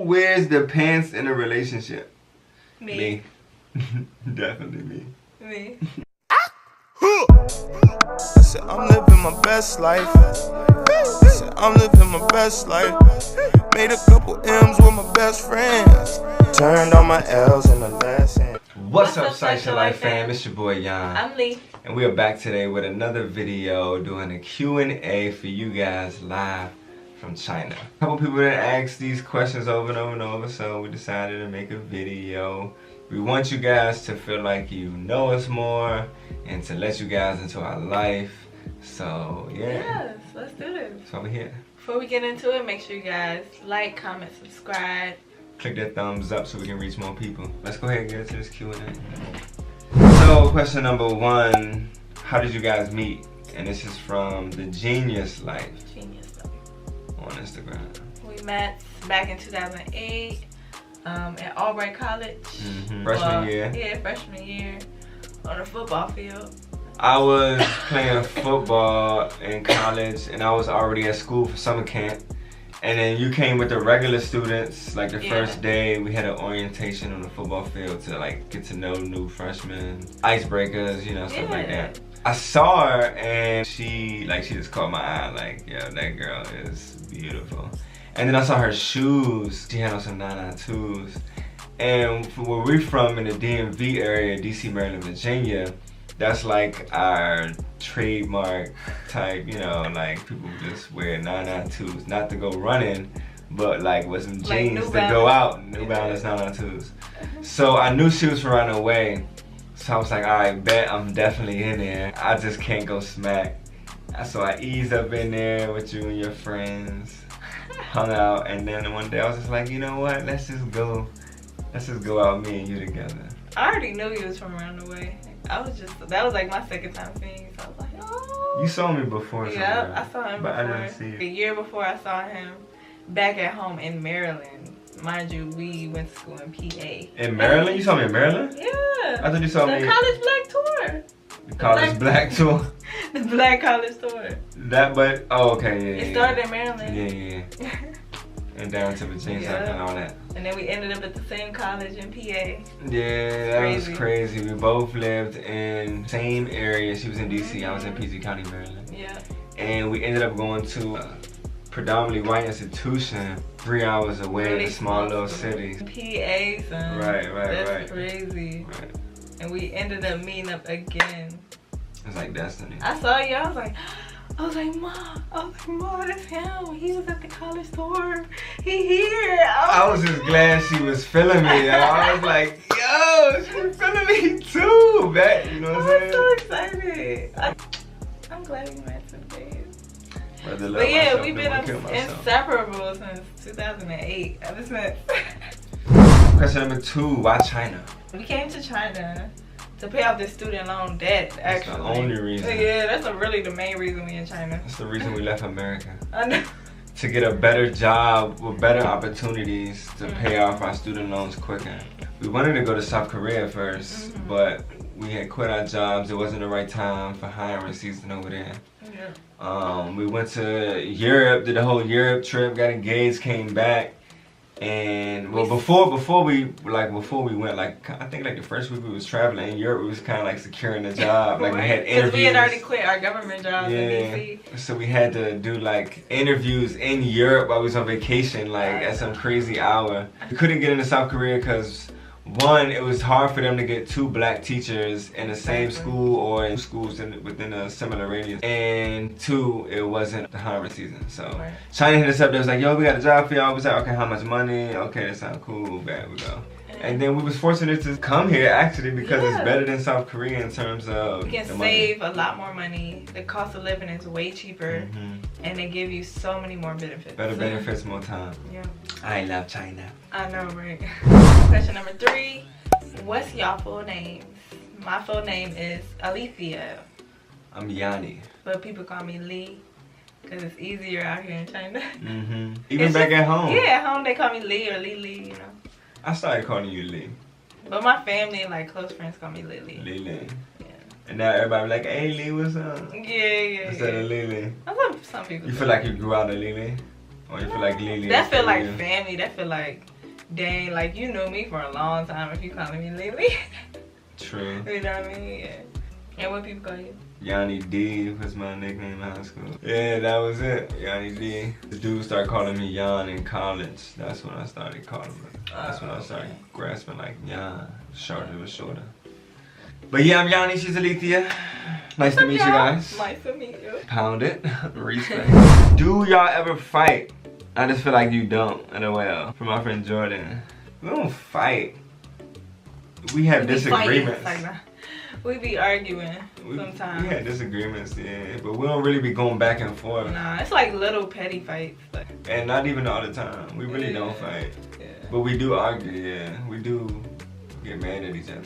wears the pants in a relationship? Me. Definitely me. Me. I said I'm living my best life. I said I'm living my best life. Made a couple M's with my best friends. Turned all my L's in the last hand. What's up, SICE Life fam? It's your boy Jan. I'm Lee. And we are back today with another video doing a Q&A for you guys live from China. A couple people that asked these questions over and over and over, so we decided to make a video. We want you guys to feel like you know us more and to let you guys into our life. So yeah. Yes, let's do this. So we're here. Before we get into it, make sure you guys like, comment, subscribe. Click that thumbs up so we can reach more people. Let's go ahead and get into this Q&A. So question number one, how did you guys meet? And this is from the Genius Life. Genius Life. On Instagram. We met back in 2008 at Albright College. Freshman year. Yeah, freshman year on a football field. I was playing football in college and I was already at school for summer camp. And then you came with the regular students, like the first day we had an orientation on the football field to like get to know new freshmen, icebreakers, you know, stuff like that. I saw her and she just caught my eye, like, yo, that girl is beautiful. And then I saw her shoes, she had on some 992s. And where we're from in the DMV area, DC, Maryland, Virginia, that's like our trademark type, you know, like people just wear 992s, not to go running, but like with some jeans to go out, New Balance 992s. So I knew she was from running away. So I was like, all right, bet I'm definitely in there. I just can't go smack. So I eased up in there with you and your friends, hung out, and then one day I was just like, you know what, let's just go out, me and you together. I already knew he was from around the way. That was like my second time seeing you, so I was like, oh. You saw me before. Yeah, I saw him before. But I didn't see you. The year before I saw him back at home in Maryland. Mind you, we went to school in PA. In Maryland? You saw me in Maryland? Yeah. I thought you saw me. The College Black Tour. The College Black Tour? The Black College Tour. Oh, okay, yeah. It started in Maryland. Yeah. And down to Virginia and all that. And then we ended up at the same college in PA. Yeah, that was crazy. We both lived in the same area. She was in DC, I was in PG County, Maryland. Yeah. And we ended up going to a predominantly white institution 3 hours away in a small little city. PA, son. Right. That's crazy. Right. And we ended up meeting up again. It's like destiny. I saw you, I was like, Ma, that's him. He was at the college tour. He here. I was just glad she was feeling me. Yo. I was like, yo, she's feeling me too. Bet, you know what I'm saying? I'm so excited. I'm glad we met today. But yeah, we've been inseparable since 2008. Ever since. Question number two, why China? We came to China to pay off this student loan debt, actually. That's the only reason. Yeah, that's really the main reason we in China. That's the reason we left America. I know. To get a better job with better opportunities to pay off our student loans quicker. We wanted to go to South Korea first, but we had quit our jobs. It wasn't the right time for hiring season over there. Yeah. We went to Europe, did the whole Europe trip, got engaged, came back. And well, before we went, like I think like the first week we was traveling in Europe, we was kind of like securing a job, like we had interviews. Because we had already quit our government jobs in DC. So we had to do like interviews in Europe while we was on vacation, like at some crazy hour. We couldn't get into South Korea because one, it was hard for them to get two black teachers in the same school or in schools within a similar radius. And two, it wasn't the hiring season. So China hit us up, they was like, yo, we got a job for y'all. We was like, okay, how much money? Okay, that sounds cool, bad, we go. And then we was fortunate to come here actually because it's better than South Korea in terms of we can save a lot more money. The cost of living is way cheaper and they give you so many more benefits. Better benefits, more time. Yeah. I love China. I know, right? Question number three, what's y'all full names? My full name is Alethea. I'm Yanni. But people call me Lee because it's easier out here in China. Even back at home. Yeah, at home they call me Lee or Lee, you know. I started calling you Lee. But my family and like close friends call me Lily. Lily. Yeah. And now everybody like, hey Lee, what's up? Yeah. Instead of Lily. I love some people. You feel like you grew out of Lily? Or you feel like Lily? That feel like family. That feel like, dang, like you knew me for a long time if you calling me Lily. True. You know what I mean? Yeah. And what people call you? Yanni D was my nickname in high school. Yeah, that was it. Yanni D. The dude started calling me Yan in college. That's when I started calling him. That's when I started grasping like Yan. Shorter, it was shorter. But yeah, I'm Yanni. She's Alethea. Nice to meet you guys. Nice to meet you. Pound it. Respect. Do y'all ever fight? I just feel like you don't, in a way. From my friend Jordan. We don't fight. We have disagreements. We be arguing sometimes. We had disagreements, yeah, but we don't really be going back and forth. Nah, it's like little petty fights. And not even all the time. We really don't fight. Yeah. But we do argue, yeah. We do get mad at each other.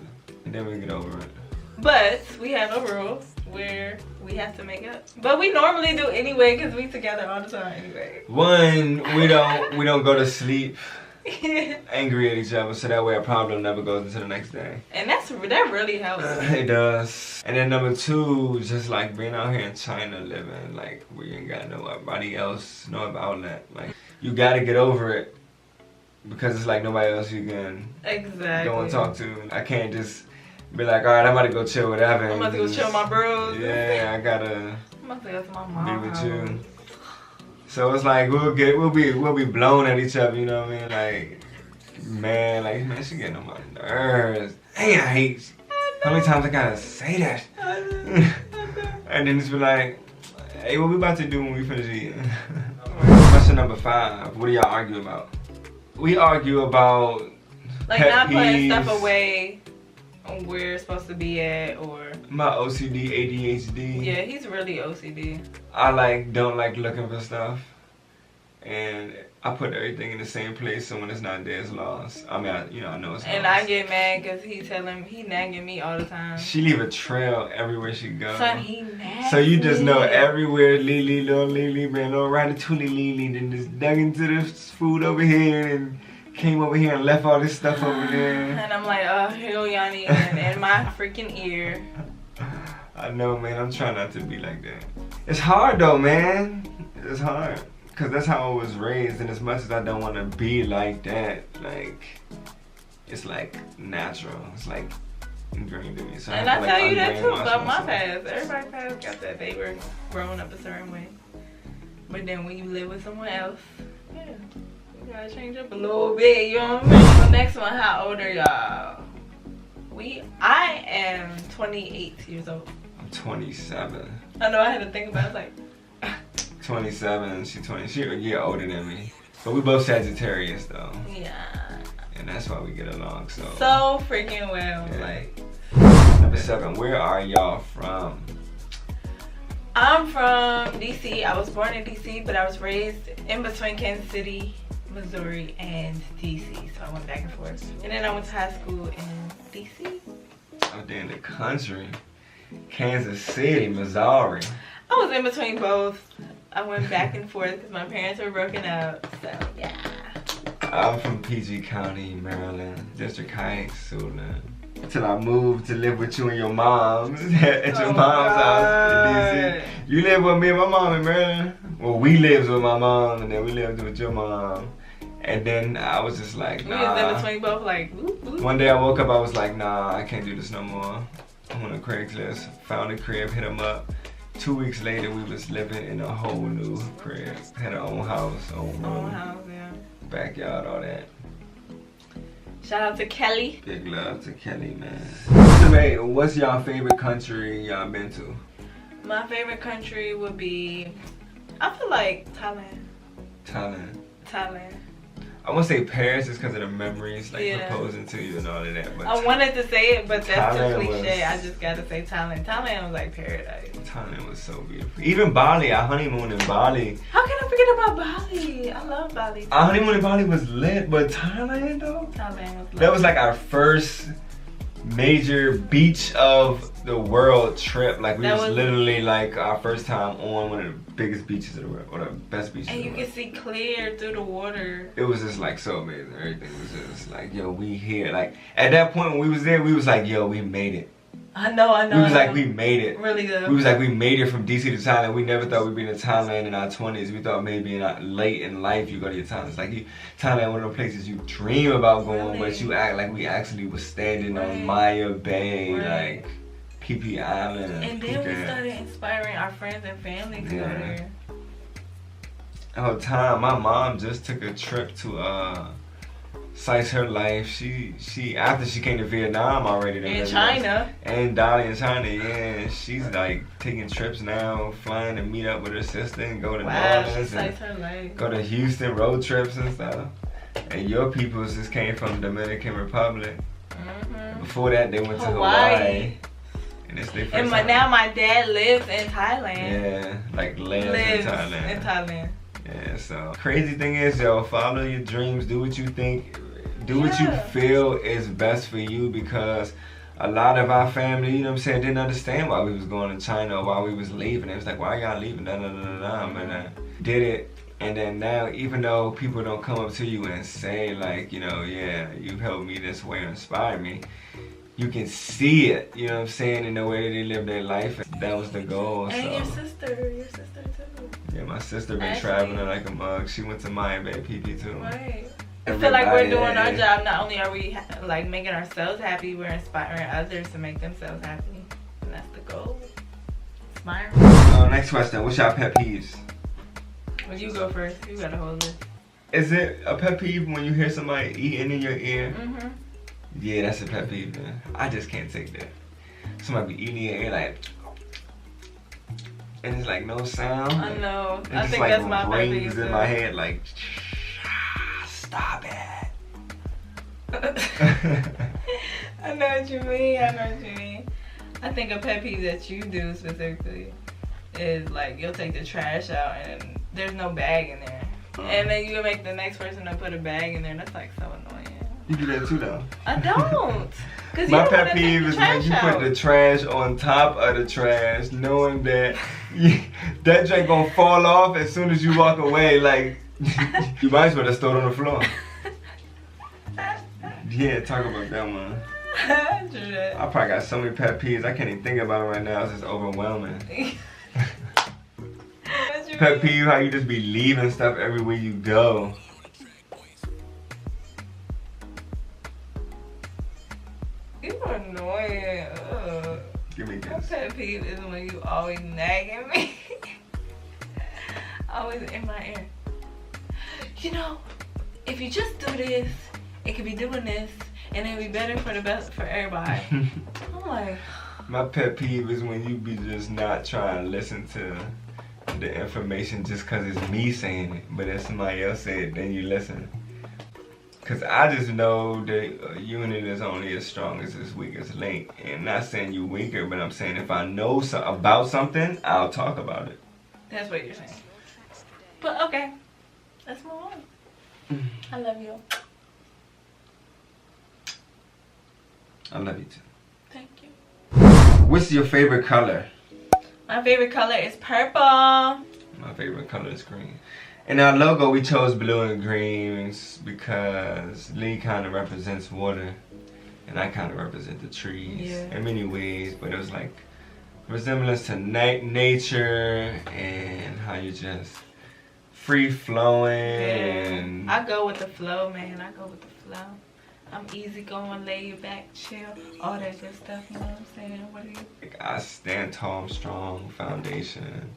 And then we get over it. But we have a rule where we have to make up. But we normally do anyway because we together all the time anyway. One, we don't go to sleep angry at each other, so that way a problem never goes into the next day. And that really helps. It does. And then number two, just like being out here in China living, like we ain't got nobody else, no outlet. Like you gotta get over it because it's like nobody else you can go and talk to. I can't just be like, alright, I'm about to go chill with Evan. I'm about to go chill with my bros. Yeah, I gotta I'm about to go to my mom be with you. So it's like we'll be blown at each other, you know what I mean? Like, man, she getting on my nerves. Dang, I hate. How many times I gotta say that? And then just be like, hey, what we about to do when we finish eating? Question number 5. What do y'all argue about? We argue about like not putting stuff away where it's supposed to be at, or my OCD, ADHD. Yeah, he's really OCD. I don't like looking for stuff, and I put everything in the same place, so when it's not there, it's lost. I mean, I know it's lost. And I get mad because he nagging me all the time. She leave a trail everywhere she goes. Son, he nags So you just know everywhere, Lily, little Lily, man, little Ratatouille Lily, then just dug into this food over here and came over here and left all this stuff over there. And I'm like, oh, hell, Yanni, and in my freaking ear. I know, man. I'm trying not to be like that. It's hard, though, man. It's hard. Because that's how I was raised. And as much as I don't want to be like that, like, it's like natural. It's like ingrained in me. So and I tell you that, too, about my past. Everybody's past got that. They were growing up a certain way. But then when you live with someone else, yeah. You gotta change up a little bit, you know what I mean? The next one, how old are y'all? I am 28 years old. I'm 27. I know, I had to think about it. I was like 27, she's 20. She's a year older than me. But we both Sagittarius though. Yeah. And that's why we get along so freaking well. Yeah. Like number 7, where are y'all from? I'm from DC. I was born in DC, but I was raised in between Kansas City, Missouri, and DC. So I went back and forth. And then I went to high school in DC. Oh, damn, the country. Kansas City, Missouri. I was in between both. I went back and forth because my parents were broken up. So, yeah. I'm from PG County, Maryland. District Heights, Suitland. Until I moved to live with you and your mom at your mom's house in DC. You live with me and my mom in Maryland. Well, we lived with my mom, and then we lived with your mom. And then I was just like, nah. We was in between both, like, whoop, whoop. One day I woke up, I was like, nah, I can't do this no more. I went on Craigslist, found a crib, hit him up. 2 weeks later, we was living in a whole new crib. Had our own house, own room. Own house, yeah. Backyard, all that. Shout out to Kelly. Big love to Kelly, man. So, hey, what's y'all favorite country y'all been to? My favorite country would be, I feel like Thailand. Thailand. I want to say Paris just because of the memories, like proposing to you and all of that. But I wanted to say it, but that's too cliche. I just got to say Thailand. Thailand was like paradise. Thailand was so beautiful. Even Bali, our honeymoon in Bali. How can I forget about Bali? I love Bali. Our honeymoon in Bali was lit, but Thailand though? Thailand was lit. That was like our first major beach of the world trip. Like we was literally like our first time on one of the biggest beaches of the world, or the best beaches of the world. And you can see clear through the water. It was just like so amazing. Everything was just like, yo, we here. Like at that point when we was there, we was like, yo, we made it. I know. We was like, we made it. Really good. We was like, we made it from DC to Thailand. We never thought we'd be in Thailand in our 20s. We thought maybe late in life you go to your Thailand. It's like Thailand, one of the places you dream about going, but you act like we actually was standing on Maya Bay, like KIKI Island. And then we started inspiring our friends and family to go there. Oh, time. My mom just took a trip to SICE her life. She after she came to Vietnam already. In China. And Dolly in China, yeah. She's like taking trips now, flying to meet up with her sister and go to New Orleans and go to Houston, road trips and stuff. And your peoples just came from Dominican Republic. Before that, they went to Hawaii. And it's their first time. Now my dad lives in Thailand. Yeah, like lives in Thailand. Yeah, so crazy thing is, yo, follow your dreams, do what you think, do what you feel is best for you, because a lot of our family, you know what I'm saying, didn't understand why we was going to China or why we was leaving. It was like, why y'all leaving? But did it, and then now, even though people don't come up to you and say like, you know, yeah, you've helped me this way or inspired me, you can see it, you know what I'm saying, in the way that they live their life. That was the goal. And your sister too. Yeah, my sister been traveling like a mug. She went to Maya Bay PP too. Right. I feel like we're doing our job. Not only are we like making ourselves happy, we're inspiring others to make themselves happy. And that's the goal. Inspiring. Next question. What's your pet peeves? Well, you go first. You got a whole list. Is it a pet peeve when you hear somebody eating in your ear? Yeah, that's a pet peeve, man. I just can't take that. Somebody be eating in your ear like, and it's like no sound. I know. I think like that's my pet peeve. Rings in my head like, stop it. I know what you mean. I think a pet peeve that you do specifically is like you'll take the trash out and there's no bag in there. And then you make the next person to put a bag in there. That's like so annoying. You do that too though. I don't. My pet peeve is when you put the trash on top of the trash, knowing that that drink gonna fall off as soon as you walk away. Like, you might as well just throw it on the floor. Yeah, talk about that one. I probably got so many pet peeves, I can't even think about it right now. It's just overwhelming. Pet peeve, how you just be leaving stuff everywhere you go. You annoying. Give me this. My pet peeve is when you always nagging me. Always in my ear. You know, if you just do this, it could be doing this, and it'll be better for the best for everybody. I'm like. My pet peeve is when you be just not trying to listen to the information just cause it's me saying it, but if somebody else say it, then you listen. Cause I just know that a unit is only as strong as its weakest link. And not saying you weaker, but I'm saying if I know about something, I'll talk about it. That's what you're saying. But okay, let's move on. I love you. I love you too. Thank you. What's your favorite color? My favorite color is purple. My favorite color is green. In our logo, we chose blue and green because Lee kind of represents water, and I kind of represent the trees in many ways. But it was like resemblance to nature and how you just free flowing. And I go with the flow, man. I go with the flow. I'm easy going, laid back, chill, all that good stuff. You know what I'm saying? What do you? I stand tall, strong, foundation.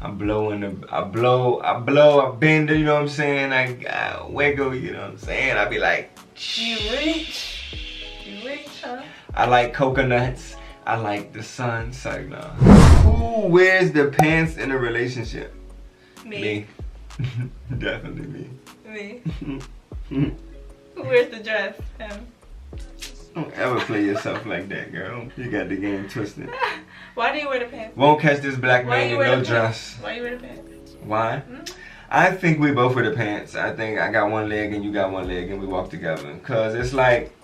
I bend, you know what I'm saying? I wiggle, you know what I'm saying? I be like, you reach, huh? I like coconuts. I like the sun. So no. Who wears the pants in a relationship? Me. Definitely me. Me. Who wears the dress? Him. Don't ever play yourself like that, girl. You got the game twisted. Why do you wear the pants? Won't catch this black man in no dress. Why you wear the pants? Why? I think we both wear the pants. I think I got one leg and you got one leg and we walk together. Cause it's like,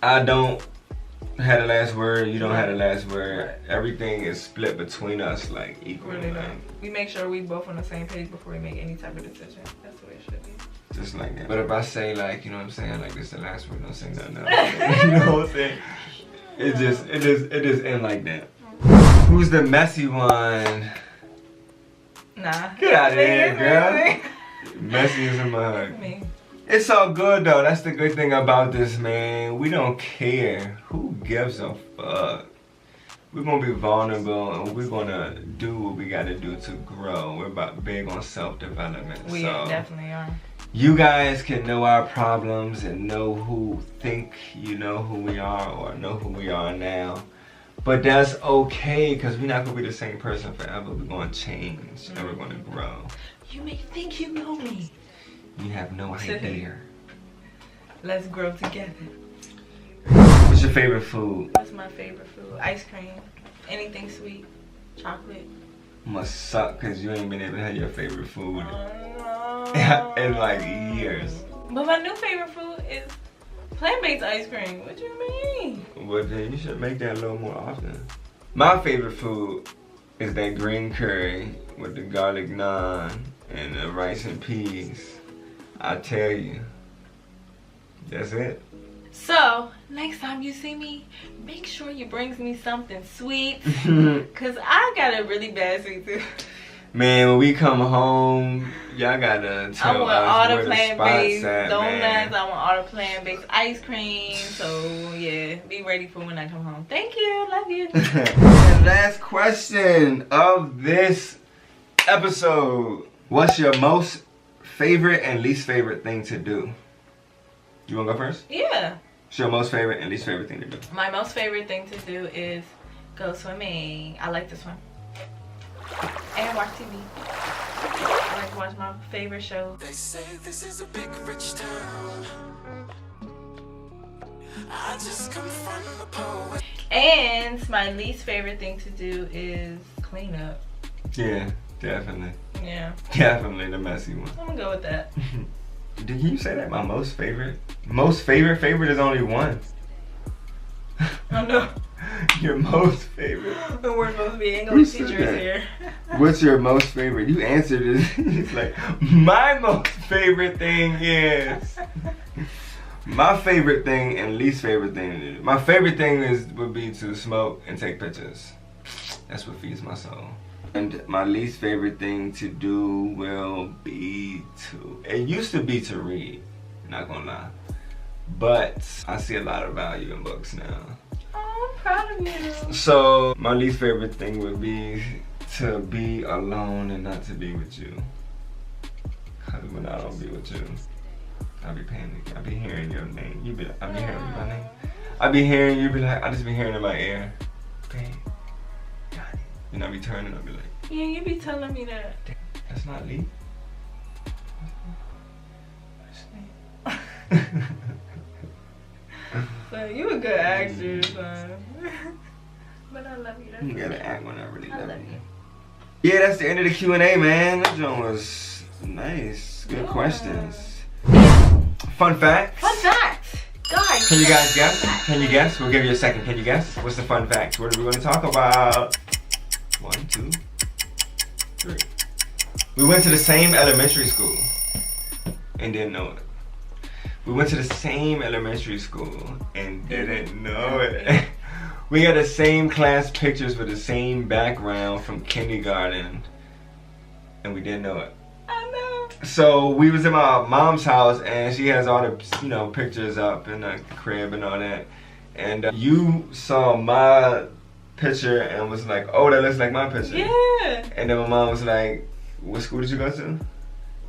I don't have the last word, you don't have the last word. Right. Everything is split between us like equally. Really like, we make sure we both on the same page before we make any type of decision. That's the way it should be. Just like that. But if I say like, you know what I'm saying, like this is the last word, don't say nothing else. You know what I'm saying? It just end like that. Who's the messy one? Nah. Get out of here, girl. Messy as a mug. Me. It's all good though. That's the good thing about this, man. We don't care. Who gives a fuck? We're gonna be vulnerable and we're gonna do what we gotta do to grow. We're big on self-development. We definitely are. You guys can know our problems and know who think you know who we are or know who we are now. But that's okay, because we're not gonna be the same person forever. We're gonna change and we're gonna grow. You may think you know me. You have no idea. Let's grow together. What's your favorite food? What's my favorite food? Ice cream. Anything sweet. Chocolate. Must suck because you ain't been able to have your favorite food in like years. But my new favorite food is plant-based ice cream. What you mean? Well then you should make that a little more often. My favorite food is that green curry with the garlic naan and the rice and peas. I tell you, that's it. So, next time you see me, make sure you brings me something sweet. Cause I got a really bad sweet tooth. Man, when we come home, y'all gotta tell I want us all where the plant-based donuts. I want all the plant-based ice cream. So, yeah, be ready for when I come home. Thank you. Love you. And last question of this episode. What's your most favorite and least favorite thing to do? You wanna go first? Yeah. What's your most favorite and least favorite thing to do? My most favorite thing to do is go swimming. I like to swim. And watch TV. I like to watch my favorite show. They say this is a big rich town. I just come from the poet. And my least favorite thing to do is clean up. Yeah, definitely. Yeah. Definitely the messy one. I'm gonna go with that. Did you say that? My most favorite? Most favorite is only one. Oh no. Your most favorite. And we're supposed to be English teachers here. What's your most favorite? You answered it. It's like, my most favorite thing is. My favorite thing and least favorite thing to do. My favorite thing would be to smoke and take pictures. That's what feeds my soul. And my least favorite thing to do will be it used to be to read, not gonna lie. But I see a lot of value in books now. Oh, I'm proud of you. So my least favorite thing would be to be alone and not to be with you. Cause when I don't be with you, I be panicking. I be hearing your name. I be hearing my name. I be hearing you be like, I just be hearing in my ear, babe, got it. And I be turning, I be like, yeah, you be telling me that. That's not Lee. So you a good actor, son. But I love you. You gotta act when I really love you. You. Yeah, that's the end of the Q&A, man. That joint was nice. Good questions. Fun fact. Fun fact. Guys. Can you guys guess? Can you guess? We'll give you a second. Can you guess? What's the fun fact? What are we going to talk about? 1, 2, 3. We went to the same elementary school and didn't know it. We went to the same elementary school and didn't know it. We got the same class pictures with the same background from kindergarten and we didn't know it. I know. So we was in my mom's house and she has all the pictures up in the crib and all that. And you saw my picture and was like, oh, that looks like my picture. Yeah. And then my mom was like, what school did you go to?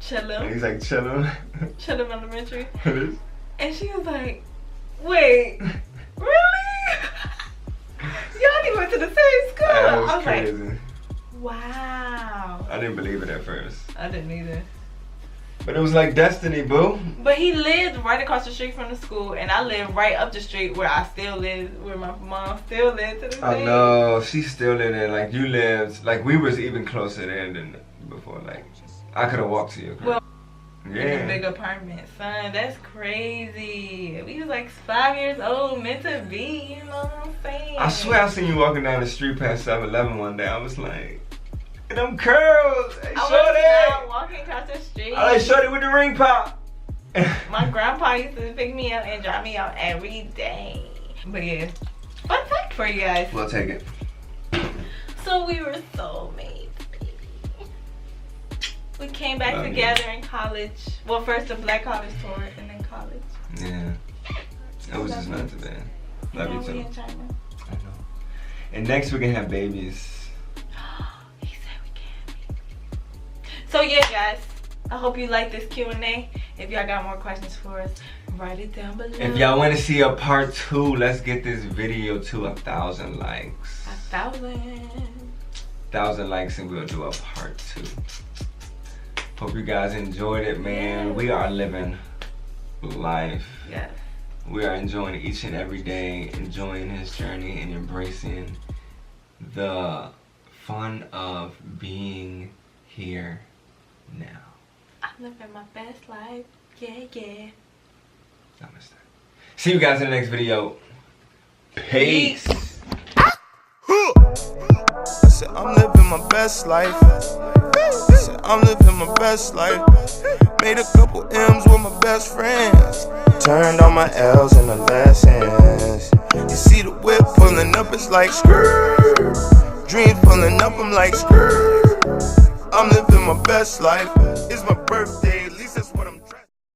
Chillum. And he's like, Chillum. Chillum Elementary. What is? And she was like, wait, really? Y'all went to the same school. That was I was crazy. like, wow. I didn't believe it at first. I didn't either. But it was like destiny, boo. But he lived right across the street from the school, and I live right up the street where I still live, where my mom still lives to this day. I know, she still lived there. Like you lived, like we was even closer there than before. Like I could have walked to your crib. Well, yeah. in a big apartment, son. That's crazy. We was like 5 years old, meant to be. You know what I'm saying? I swear I seen you walking down the street past 7-Eleven one day. I was like, them curls. Hey, I was not walking across the street. I like shorty with the ring pop. My grandpa used to pick me up and drop me out every day. But yeah, fun fact for you guys. We'll take it. So we were soulmates, baby. We came back together in college. Well, first the Black College tour and then college. Yeah. It was just meant to be. Love you too. We in China. I know. And next we can have babies. He said we can. So yeah, guys. I hope you like this Q&A. If y'all got more questions for us, write it down below. If y'all want to see a part 2, let's get this video to 1,000 likes. 1,000 likes and we'll do a part 2. Hope you guys enjoyed it, man. Yeah. We are living life. Yes. We are enjoying each and every day, enjoying his journey and embracing the fun of being here now. I'm living my best life. Yeah, yeah. Namaste. See you guys in the next video. Peace. I said I'm living my best life. I said I'm living my best life. Made a couple M's with my best friends. Turned all my L's into lessons. You see the whip pulling up, it's like skirt. Dreams pulling up, I'm like skirt. I'm living my best life. It's my birthday.